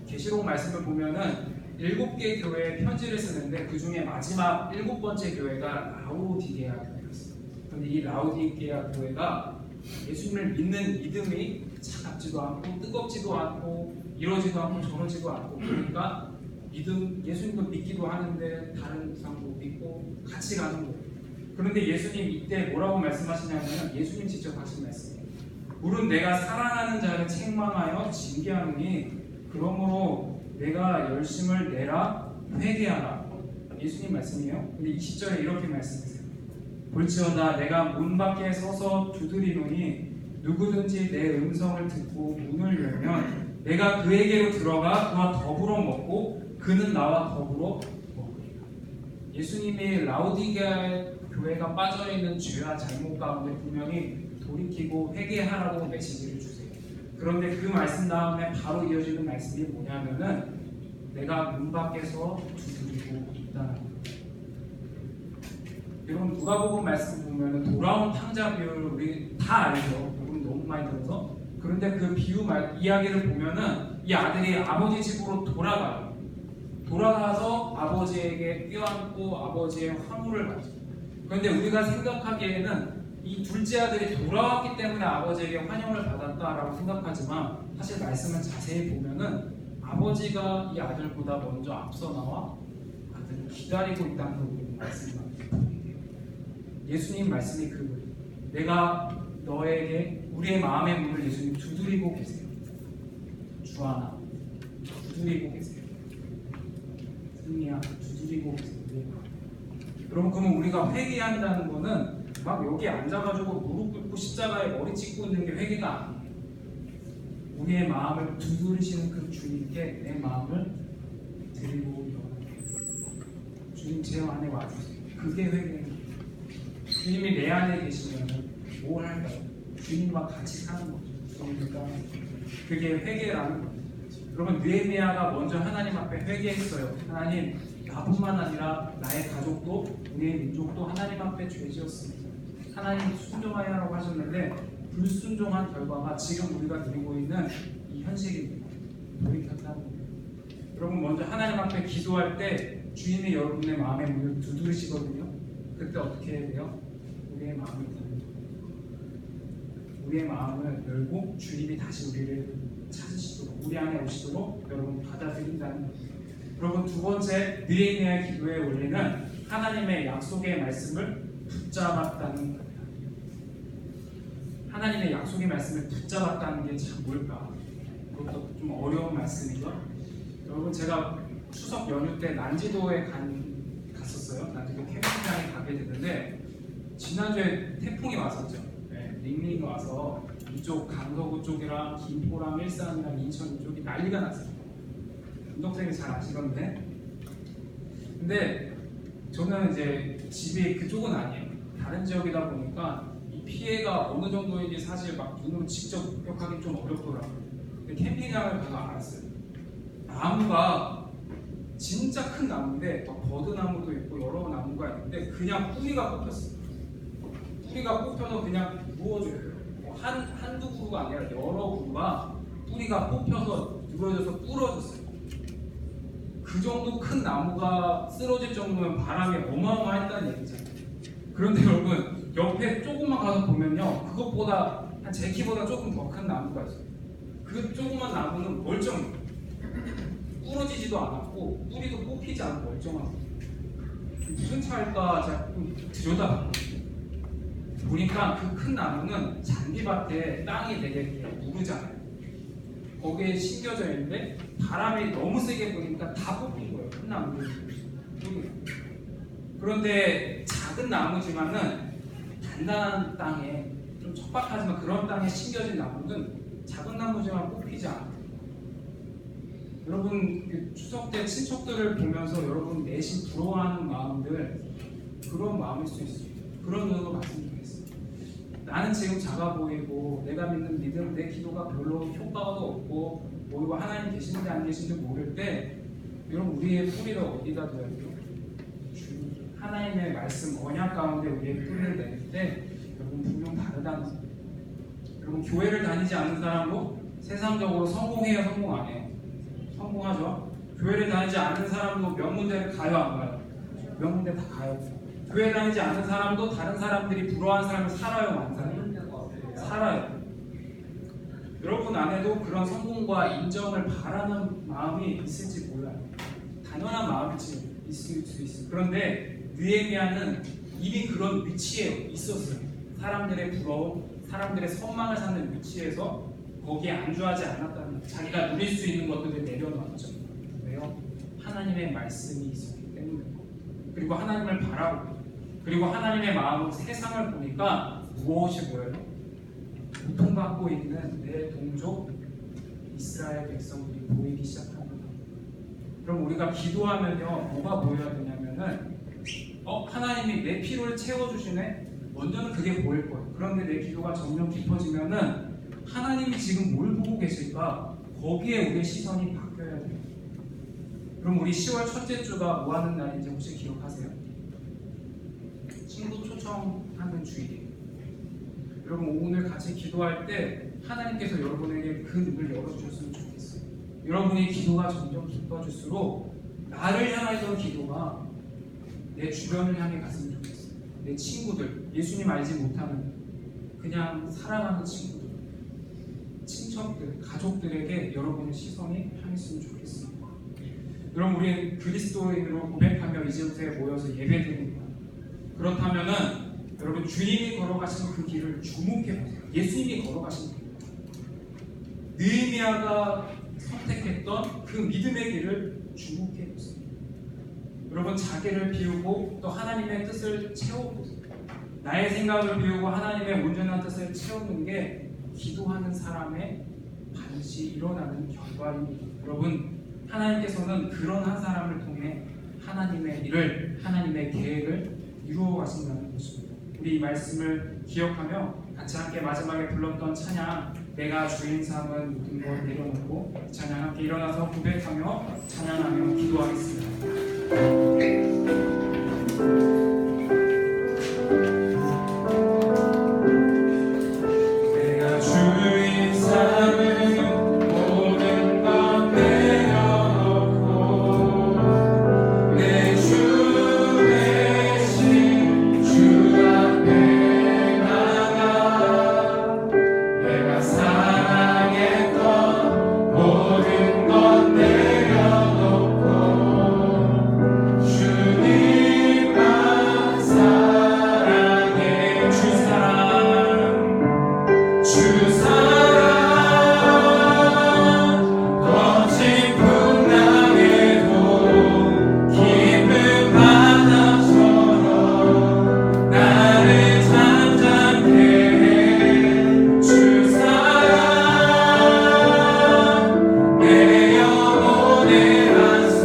계시록 말씀을 보면은 7개 교회에 편지를 쓰는데 그 중에 마지막 7번째 교회가 라우디게아 교회였어요. 그런데 이 라우디게아 교회가 예수님을 믿는 믿음이 차갑지도 않고 뜨겁지도 않고 이러지도 않고 저러지도 않고, 그러니까 예수님도 믿기도 하는데 다른 우상도 믿고 같이 가는 거예요. 그런데 예수님 이때 뭐라고 말씀하시냐면, 예수님 직접 하신 말씀이에요. 물은 내가 사랑하는 자를 책망하여 징계하느니 그러므로 내가 열심을 내라 회개하라. 예수님 말씀이에요. 근데 20절에 이렇게 말씀하세요. 볼지어다 내가 문 밖에 서서 두드리노니 누구든지 내 음성을 듣고 문을 열면 내가 그에게로 들어가 그와 더불어 먹고 그는 나와 더불어 먹으리라. 예수님이 라우디게아 교회가 빠져있는 죄와 잘못 가운데 분명히 돌이키고 회개하라고 메시지를 주세요. 그런데 그 말씀 다음에 바로 이어지는 말씀이 뭐냐면은 내가 문 밖에서 두드리고 있다는 거예요. 여러분, 누가복음 말씀 보면은 돌아온 탕자 비유를 우리 다 알죠. 여러분 너무 많이 들어서. 그런데 그 비유 이야기를 보면은 이 아들이 아버지 집으로 돌아가요. 돌아가서 아버지에게 껴안고 아버지의 환호를 받죠. 그런데 우리가 생각하기에는 이 둘째 아들이 돌아왔기 때문에 아버지에게 환영을 받았다라고 생각하지만, 사실 말씀을 자세히 보면은 아버지가 이 아들보다 먼저 앞서 나와 아들을 기다리고 있다는 걸 우리가 말씀합니다. 예수님 말씀이 그거예요. 내가 너에게 우리의 마음의 문을 예수님 두드리고 계세요. 주 하나 두드리고 계세요. 승리야 두드리고 계세요. 여러분, 그러면 우리가 회개한다는 거는 막 여기 앉아가지고 무릎 꿇고 십자가에 머리 찍고 있는 게 회개가 아니에요. 우리의 마음을 두드리시는 그 주님께 내 마음을 드리고 주님 제 안에 와주세요. 그게 회개예요. 주님이 내 안에 계시면 뭘 할까요? 주님과 같이 사는 거죠. 그러니까 그게 회개라는 거예요. 여러분, 느헤미야가 먼저 하나님 앞에 회개했어요. 하나님, 나뿐만 아니라 나의 가족도 우리의 민족도 하나님 앞에 죄지었습니다. 하나님 순종하여 하라고 하셨는데 불순종한 결과가 지금 우리가 누리고 있는 이 현실입니다. 돌이켰다는 겁니다. 여러분 먼저 하나님 앞에 기도할 때 주님이 여러분의 마음의 문을 두드리시거든요. 그때 어떻게 해야 돼요? 우리의 마음을 열고 우리의 마음을 열고 주님이 다시 우리를 찾으시도록 우리 안에 오시도록 여러분 받아들인다는 겁니다. 여러분 두 번째 느헤미야의 기도의 원리는 하나님의 약속의 말씀을 붙잡았다는 겁니다. 하나님의 약속의 말씀을 붙잡았다는 게 참 뭘까? 그것도 좀 어려운 말씀이죠. 여러분 제가 추석 연휴 때 난지도에 갔었어요. 난지도 캠핑장에 가게 됐는데 지난주에 태풍이 왔었죠. 네, 링링 와서 이쪽 강서구 쪽이랑 김포랑 일산이랑 인천 이쪽이 난리가 났어요. 운동생이 잘 아시던데. 근데 저는 이제 집이 그쪽은 아니에요. 다른 지역이다 보니까 이 피해가 어느 정도인지 사실 막 눈으로 직접 목격하기 좀 어렵더라고요. 근데 캠핑장을 가서 알았어요. 나무가 진짜 큰 나무인데 막 버드나무도 있고 여러 나무가 있는데 그냥 뿌리가 뽑혔어요. 뿌리가 뽑혀서 그냥 누워줘요. 한두 그루가 아니라 여러 그루가 뿌리가 뽑혀서 누워져서 부러졌어요. 그 정도 큰 나무가 쓰러질 정도면 바람이 어마어마했다는 얘기잖아요. 그런데 여러분 옆에 조금만 가서 보면요 그것보다 한 제 키보다 조금 더 큰 나무가 있어요. 그 조그만 나무는 멀쩡해요. 부러지지도 않았고 뿌리도 뽑히지 않고 멀쩡하고 무슨 차일까 제가 좀 들여다봤거든요. 보니까 그 큰 나무는 잔디밭에 땅이 되게 무르잖아요. 거기에 심겨져 있는데 바람이 너무 세게 부니까 다 뽑힌 거예요. 큰 나무를 뿌리가. 그런데 작은 나무지만은 단단한 땅에 좀 척박하지만 그런 땅에 심겨진 나무는 작은 나무지만 뽑히지 않아요. 여러분 그 추석 때 친척들을 보면서 여러분 내심 부러워하는 마음들 그런 마음일 수 있어요. 그런 눈으로 봤으면 좋겠어요. 나는 지금 작아 보이고 내가 믿는 믿음 내 기도가 별로 효과가 없고 뭐 하나님 계신지 안 계신지 모를 때 여러분 우리의 뿌리를 어디다 둬야 돼요? 하나님의 말씀 언약 가운데 우리의 뿌리를 내릴 때 여러분 분명 다르다는 거예요. 여러분 교회를 다니지 않는 사람도 세상적으로 성공해요 성공 안 해요? 성공하죠. 교회를 다니지 않는 사람도 명문대를 가요 안 가요? 명문대 다 가요. 교회 다니지 않는 사람도 다른 사람들이 부러워하는 삶을 살아요 안 살아요? 살아요. 여러분 안에도 그런 성공과 인정을 바라는 마음이 있을지 몰라요. 당연한 마음일지 있을 수 있어요. 그런데 느헤미야는 이미 그런 위치에 있었어요. 사람들의 부러움, 사람들의 선망을 사는 위치에서 거기에 안주하지 않았다는 거예요. 자기가 누릴 수 있는 것들을 내려놨죠. 왜요? 하나님의 말씀이 있었기 때문에. 그리고 하나님을 바라고 그리고 하나님의 마음으로 세상을 보니까 무엇이 보여요? 고통받고 있는 내 동족 이스라엘 백성들이 보이기 시작합니다. 그럼 우리가 기도하면요 뭐가 보여야 되냐면은 하나님이 내 필요를 채워주시네? 먼저는 그게 보일 거예요. 그런데 내 기도가 점점 깊어지면은 하나님이 지금 뭘 보고 계실까? 거기에 우리의 시선이 바뀌어야 돼요. 그럼 우리 10월 첫째 주가 뭐 하는 날인지 혹시 기억하세요? 친구 초청하는 주일이에요. 여러분 오늘 같이 기도할 때 하나님께서 여러분에게 그 눈을 열어주셨으면 좋겠어요. 여러분의 기도가 점점 깊어질수록 나를 향해서 기도가 내 주변을 향해 갔으면 좋겠어요. 내 친구들, 예수님 알지 못하는 그냥 살아가는 친구들, 친척들, 가족들에게 여러분의 시선이 향했으면 좋겠습니다. 여러분 우리 그리스도인으로 고백하며 이제부터 모여서 예배드립니다. 그렇다면은 여러분 주님이 걸어가신 그 길을 주목해 보세요. 예수님이 걸어가신 길. 느헤미야가 선택했던 그 믿음의 길을 주목해 보세요. 여러분 자기를 비우고 또 하나님의 뜻을 채워보세요. 나의 생각을 비우고 하나님의 온전한 뜻을 채우는 게 기도하는 사람의 반드시 일어나는 결과입니다. 여러분 하나님께서는 그런 한 사람을 통해 하나님의 일을 하나님의 계획을 이루어 가신다는 것입니다. 우리 이 말씀을 기억하며 같이 함께 마지막에 불렀던 찬양 내가 주인 삼은 모든 것 내려놓고 찬양 함께 일어나서 고백하며 찬양하며 기도하겠습니다. 내가 주인 삼은 모든 것 내려놓고 내 주 대신 주 앞에 나가 내가 사랑했던 모든 것 내려놓고 주님만 사랑해 주 사랑 거친 풍랑에도 깊은 바다처럼 나를 잠잠케 해 주 사랑 내 영혼의 반석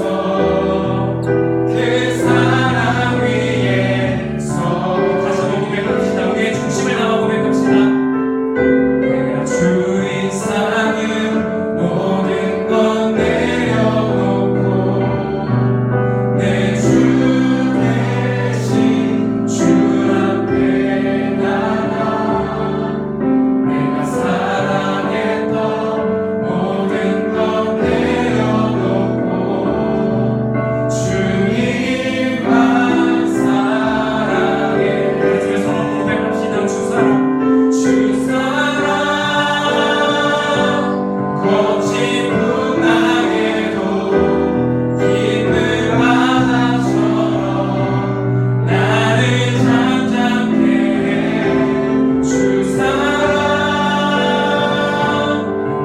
그 사랑 위에 서 다시 한번 고백합시다. 우리의 중심을 담아 고백합시다. 내가 주인 삼은 모든 것 내려놓고 내 주 대신 주 앞에 나가 내가 사랑했던 모든 것 내려놓고 주님만 사랑해 계속해서 고백합시다. 주 사랑 거친 풍랑에도 깊은 바다처럼 나를 잠잠케 해주 사랑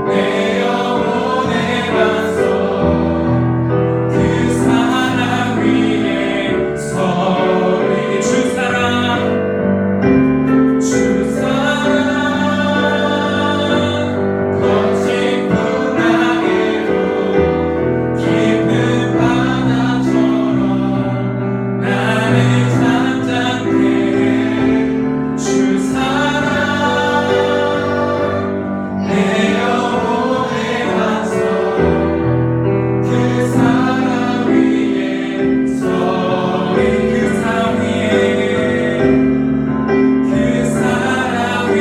내 영혼의 반석 그 사랑 위에 서리 주 사랑 거친 풍랑에도 깊은 바다처럼 나를 잠잠케 주 사랑 내 영혼의 반석 그 사랑 위에 서리 그 사랑 위에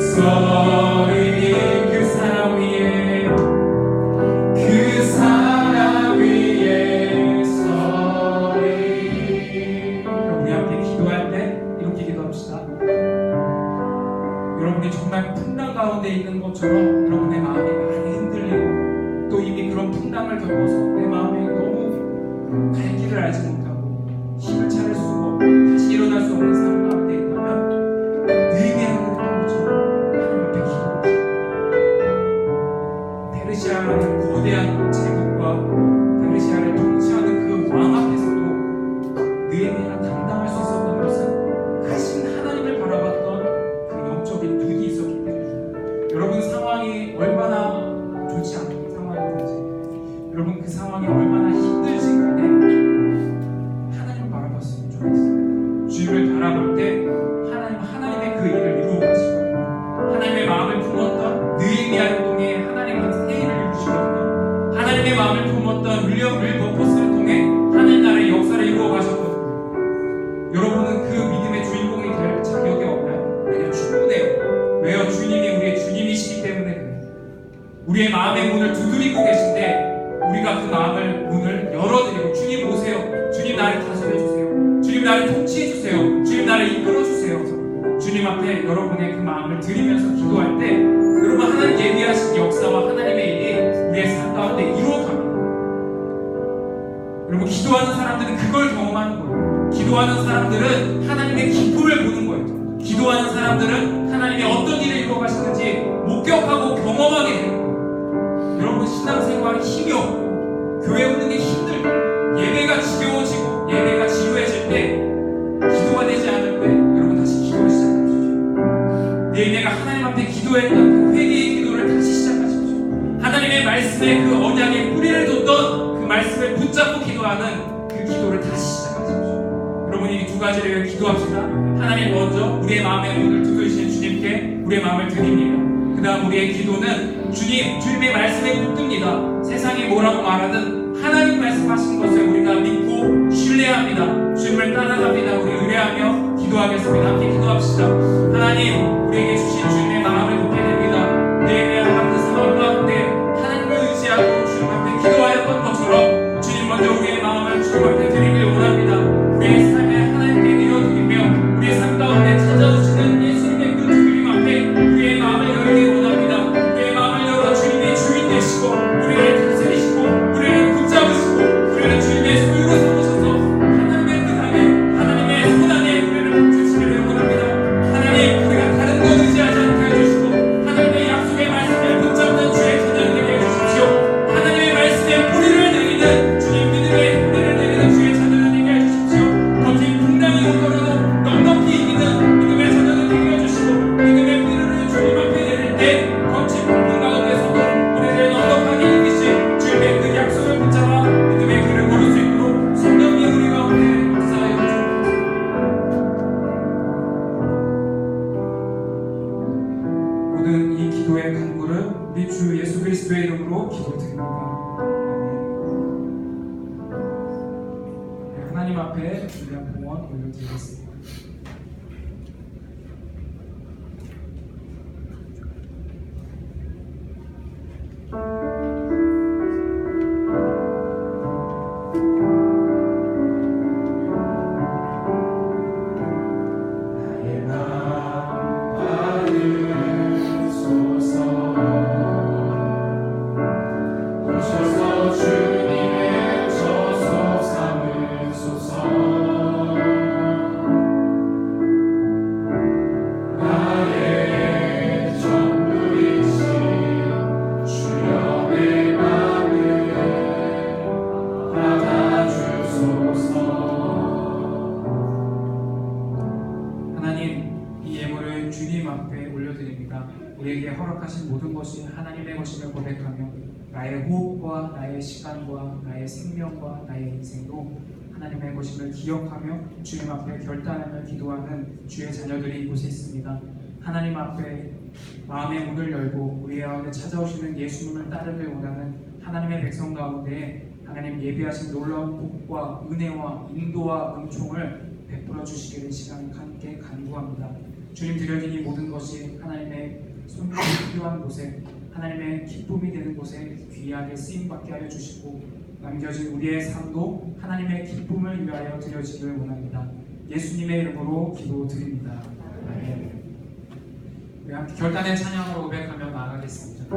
서리 그 사랑 위에 서리 우리 함께 기도할 때 이렇게 기도합시다. 여러분이 정말 풍랑 가운데 있는 것처럼 여러분의 마음이 많이 흔들리고 또 이미 그런 풍랑을 겪어서 내 마음이 너무 갈 길을 알지 못하고 힘을 차릴 수 없고 다시 일어날 수 없는 상황 가운데 있다면 느헤미야가 그랬던 것처럼 하나님 앞에 기도합시다. 페르시아라는 거대한 제국과 페르시아를 통치하는 그 왕 앞에서도 느헤미야가 당당할 수 있었던 것은 크신 하나님을 바라봤던 그 영적인 눈이 있었기 때문입니다. 여러분 상황이 얼마나 좋지 않은 상황이든지 여러분 그 상황이 얼마나 힘들지 간에 하나님을 바라봤으면 좋겠어요. 주님을 바라볼 때 하나님의 그 일을 이루어 가시거든요. 하나님의 마음을 품었던 느헤미야를 통해 하나님은 새 일을 이루시거든요. 하나님의 마음을 품었던 윌리엄 윌버포스를 통해 하나님 나라의 역사를 이루어 가셨거든요. 여러분은 그 믿음의 주인공이 될 자격이 없나요? 아니요, 충분해요. 왜요? 주님이 우리의 주님이시기 때문에 그래요. 우리의 마음의 문을 두드리고 계신데 우리가 그 마음을 문을 열어드리고 주님 오세요. 주님 나를 다스려 주세요. 주님 나를 통치해 주세요. 주님 나를 이끌어 주세요. 주님 앞에 여러분의 그 마음을 드리면서 기도할 때 여러분 하나님 예비하신 역사와 하나님의 일이 우리의 삶 가운데 이루어갑니다. 여러분 기도하는 사람들은 그걸 경험하는 거예요. 기도하는 사람들은 하나님의 기쁨을 보는 거예요. 기도하는 사람들은 하나님이 어떤 일을 이루어 가시는지 목격하고 경험하게 돼요. 여러분 신앙생활이 힘이 없고 교회 오는 게 힘들고 예배가 지겨워지고 예배가 지루해질 때 기도가 되지 않을 때 여러분 다시 기도를 시작하십시오. 내가 하나님 앞에 기도했던 그 회개의 기도를 다시 시작하십시오. 하나님의 말씀에 그 언약의 뿌리를 뒀던 그 말씀을 붙잡고 기도하는 그 기도를 다시 시작하십시오. 여러분 이 두 가지를 위해 기도합시다. 하나님 먼저 우리의 마음의 문을 두드리시는 주님께 우리의 마음을 드립니다. 그 다음 우리의 기도는 주님의 말씀에 붙듭니다. 세상이 뭐라고 말하든 하나님 말씀하신 것을 우리가 믿고 신뢰합니다. 주님을 따라갑니다. 우리 의뢰하며 기도하겠습니다. 함께 기도합시다. 하나님, 우리에게 주신 주님의 마음을 듣게 됩니다. 우리에 대한 그 상황 가운데 하나님을 의지하고 주님 앞에 기도하였던 것처럼 주님 먼저 우리의 마음을 주님 앞에 드리길 원합니다. 우리의 삶에 하나님께 내어드리며 우리의 삶 가운데 찾아오시는 예수님의 그 주님 앞에 우리의 마음을 열기 원합니다. 우리의 마음을 열어 주님이 주인 되시고 우리를 다스리시고 우리를 붙잡으시고 우리를 주님의 소유로 삼으셔서 하나님의 뜻 안에 하나님의 손 안에 우리를 붙이시기를 원합니다. 하나님, 우리가 다른 것 의지하지 않게 해주시고 하나님의 약속의 말씀을 붙잡는 주의 자녀 되게 해주십시오. 하나님의 말씀에 뿌리를 내리는 주님 믿음의 뿌리를 내리는 주의 자녀 되게 해주십시오. 거친 풍랑이 오더라도 넉넉히 이기는 믿음의 자녀 되게 해주시고 믿음의 뿌리를 주님 앞에 내릴 때 거친 풍랑 가운데서도 우리를 넉넉하게 이기신 주님의 그 약속을 붙잡아 믿음의 길을 걸을 수 있도록 성령이 우리 가운데 역사하여 주옵소서. 모든 이 기도의 간구를 우리 주 예수 그리스도의 이름으로 기도드립니다. 아멘. 하나님 앞에 귀한 봉헌 올려드리겠습니다. 나의 맘 받으소서. 오셔서 주님의 저소 삼으소서. 나의 전부이신 주여 내 맘을 받아주소서. 하나님, 이 예물을 주님 앞에 올려드립니다. 우리에게 허락하신 모든 것이 하나님의 것임을 고백하며 나의 호흡과 나의 시간과 나의 생명과 나의 인생도 하나님의 것임을 기억하며 주님 앞에 결단하며 기도하는 주의 자녀들이 이곳에 있습니다. 하나님 앞에 마음의 문을 열고 우리 가운데 찾아오시는 예수님을 따르길 원하는 하나님의 백성 가운데 하나님 예비하신 놀라운 복과 은혜와 인도와 은총을 베풀어 주시기를 시간 함께 간구합니다. 주님 드려진 이 모든 것이 하나님의 손길이 필요한 곳에 하나님의 기쁨이 되는 곳에 귀하게 쓰임받게 하여 주시고 남겨진 우리의 삶도 하나님의 기쁨을 위하여 드려지길 원합니다. 예수님의 이름으로 기도드립니다. 아멘. 우리 함께 결단의 찬양으로 고백하며 나아가겠습니다.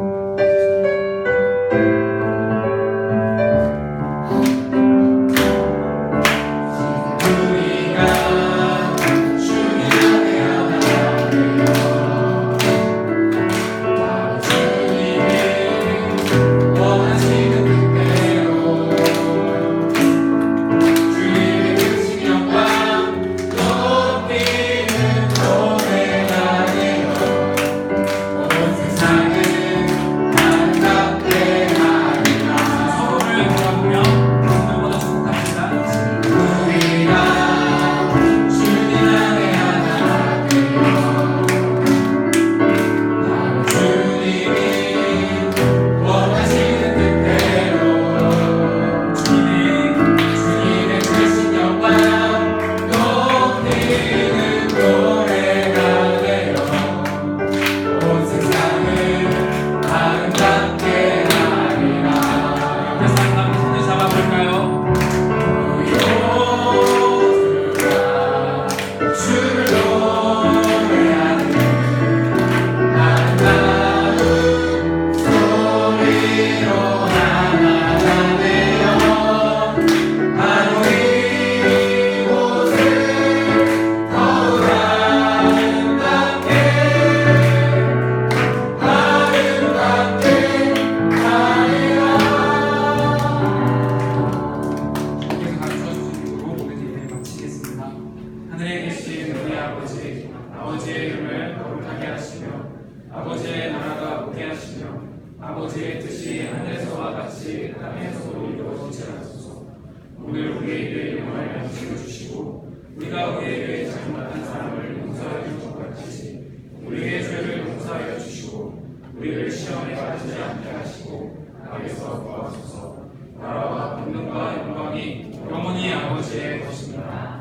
나라와 권능과 영광이 영원히 아버지의 것입니다.